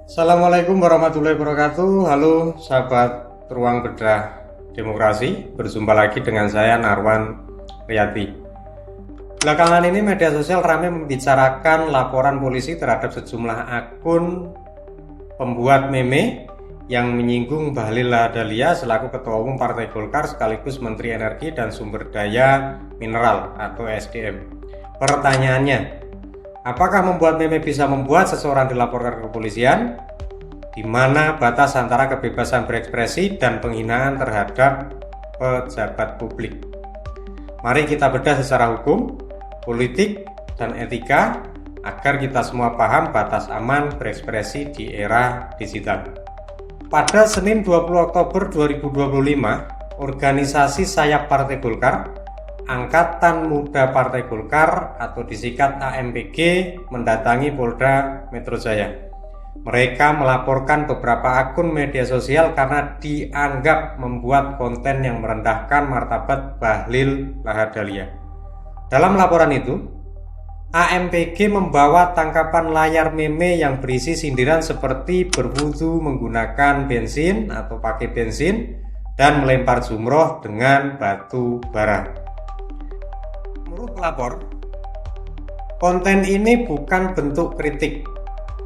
Assalamualaikum warahmatullahi wabarakatuh. Halo sahabat Ruang Bedah Demokrasi, berjumpa lagi dengan saya Narwan Riyadi. Belakangan ini media sosial ramai membicarakan laporan polisi terhadap sejumlah akun pembuat meme yang menyinggung Bahlil Lahadalia selaku Ketua Umum Partai Golkar sekaligus Menteri Energi dan Sumber Daya Mineral atau SDM. Pertanyaannya, apakah membuat meme bisa membuat seseorang dilaporkan ke kepolisian? Di mana batas antara kebebasan berekspresi dan penghinaan terhadap pejabat publik? Mari kita bedah secara hukum, politik, dan etika agar kita semua paham batas aman berekspresi di era digital. Pada Senin 20 Oktober 2025, organisasi sayap Partai Golkar Angkatan Muda Partai Golkar atau disingkat AMPG mendatangi Polda Metro Jaya. Mereka melaporkan beberapa akun media sosial karena dianggap membuat konten yang merendahkan martabat Bahlil Lahadalia. Dalam laporan itu, AMPG membawa tangkapan layar meme yang berisi sindiran seperti berwudu menggunakan bensin atau pakai bensin dan melempar jumroh dengan batu bara. Menurut pelapor, konten ini bukan bentuk kritik,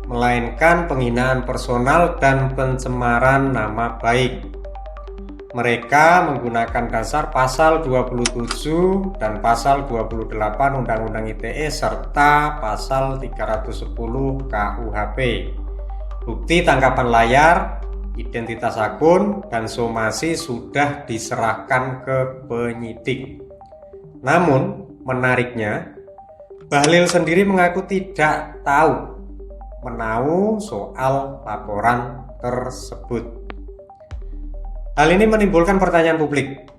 melainkan penghinaan personal dan pencemaran nama baik. Mereka menggunakan dasar pasal 27 dan pasal 28 Undang-Undang ITE serta pasal 310 KUHP. Bukti tangkapan layar, identitas akun, dan somasi sudah diserahkan ke penyidik. Namun, menariknya, Bahlil sendiri mengaku tidak tahu menahu soal laporan tersebut. Hal ini menimbulkan pertanyaan publik.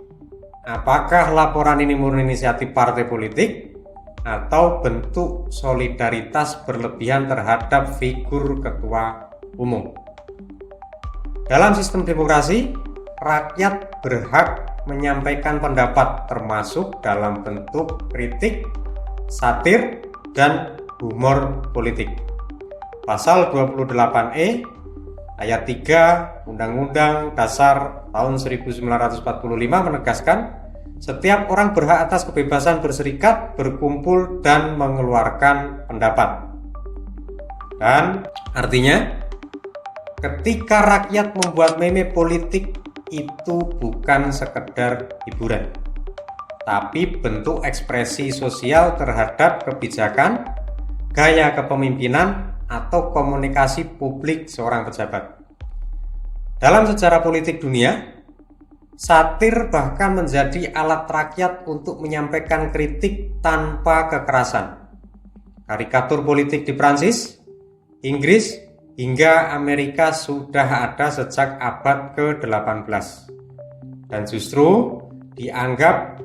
Apakah laporan ini murni inisiatif partai politik atau bentuk solidaritas berlebihan terhadap figur ketua umum? Dalam sistem demokrasi, rakyat berhak menyampaikan pendapat termasuk dalam bentuk kritik, satir, dan humor politik. Pasal 28E ayat 3 Undang-Undang Dasar tahun 1945 menegaskan setiap orang berhak atas kebebasan berserikat, berkumpul, dan mengeluarkan pendapat. Dan artinya, ketika rakyat membuat meme politik itu bukan sekedar hiburan, tapi bentuk ekspresi sosial terhadap kebijakan, gaya kepemimpinan, atau komunikasi publik seorang pejabat. Dalam sejarah politik dunia, satir bahkan menjadi alat rakyat untuk menyampaikan kritik tanpa kekerasan. Karikatur politik di Prancis, Inggris, hingga Amerika sudah ada sejak abad ke-18 dan justru dianggap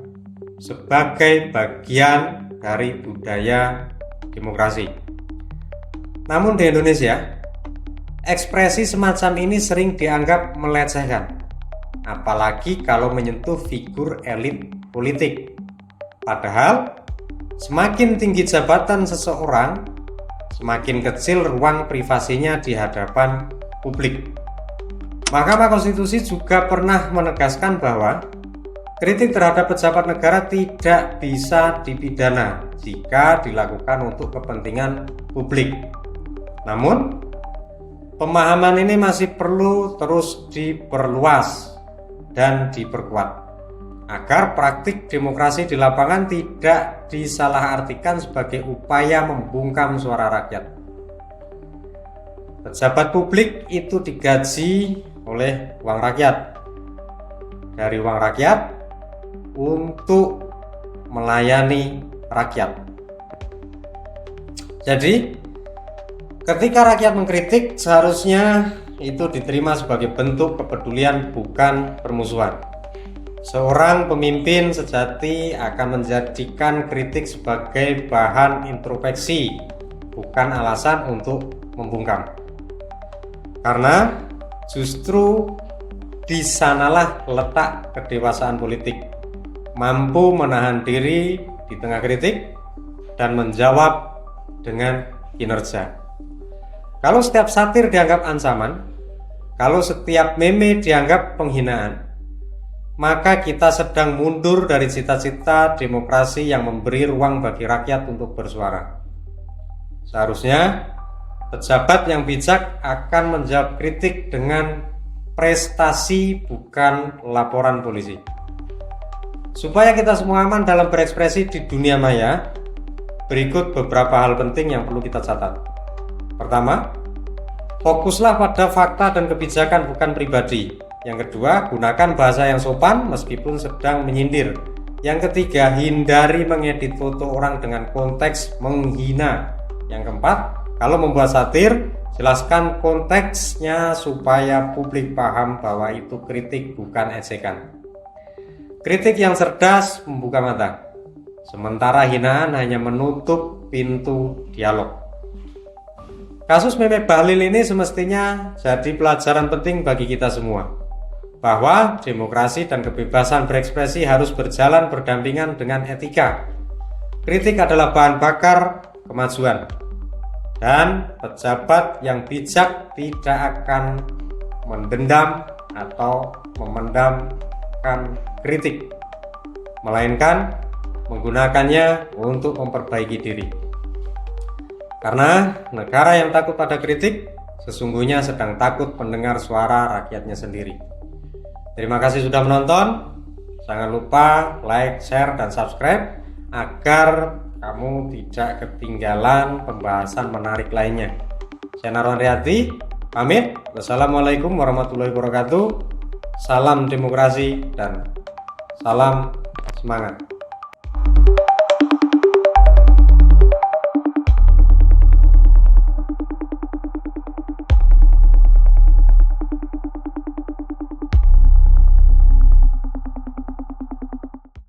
sebagai bagian dari budaya demokrasi. Namun di Indonesia, ekspresi semacam ini sering dianggap melecehkan, apalagi kalau menyentuh figur elit politik. Padahal, semakin tinggi jabatan seseorang, semakin kecil ruang privasinya di hadapan publik. Mahkamah Konstitusi juga pernah menegaskan bahwa kritik terhadap pejabat negara tidak bisa dipidana jika dilakukan untuk kepentingan publik. Namun, pemahaman ini masih perlu terus diperluas dan diperkuat agar praktik demokrasi di lapangan tidak disalahartikan sebagai upaya membungkam suara rakyat. Pejabat publik itu digaji oleh uang rakyat. Dari uang rakyat untuk melayani rakyat. Jadi, ketika rakyat mengkritik, seharusnya itu diterima sebagai bentuk kepedulian, bukan permusuhan. Seorang pemimpin sejati akan menjadikan kritik sebagai bahan introspeksi, bukan alasan untuk membungkam. Karena justru di sanalah letak kedewasaan politik, mampu menahan diri di tengah kritik dan menjawab dengan kinerja. Kalau setiap satir dianggap ancaman, kalau setiap meme dianggap penghinaan, maka kita sedang mundur dari cita-cita demokrasi yang memberi ruang bagi rakyat untuk bersuara. Seharusnya pejabat yang bijak akan menjawab kritik dengan prestasi, bukan laporan polisi. Supaya kita semua aman dalam berekspresi di dunia maya, berikut beberapa hal penting yang perlu kita catat. Pertama, fokuslah pada fakta dan kebijakan, bukan pribadi. Yang kedua, gunakan bahasa yang sopan meskipun sedang menyindir. Yang ketiga, hindari mengedit foto orang dengan konteks menghina. Yang keempat, kalau membuat satir, jelaskan konteksnya supaya publik paham bahwa itu kritik, bukan ejekan. Kritik yang cerdas membuka mata, sementara hinaan hanya menutup pintu dialog. Kasus meme Bahlil ini semestinya jadi pelajaran penting bagi kita semua, bahwa demokrasi dan kebebasan berekspresi harus berjalan berdampingan dengan etika. Kritik adalah bahan bakar kemajuan, dan pejabat yang bijak tidak akan mendendam atau memendamkan kritik, melainkan menggunakannya untuk memperbaiki diri. Karena negara yang takut pada kritik sesungguhnya sedang takut mendengar suara rakyatnya sendiri. Terima kasih sudah menonton. Jangan lupa like, share, dan subscribe agar kamu tidak ketinggalan pembahasan menarik lainnya. Saya Narwan Riyadi, pamit. Wassalamualaikum warahmatullahi wabarakatuh. Salam demokrasi dan salam semangat.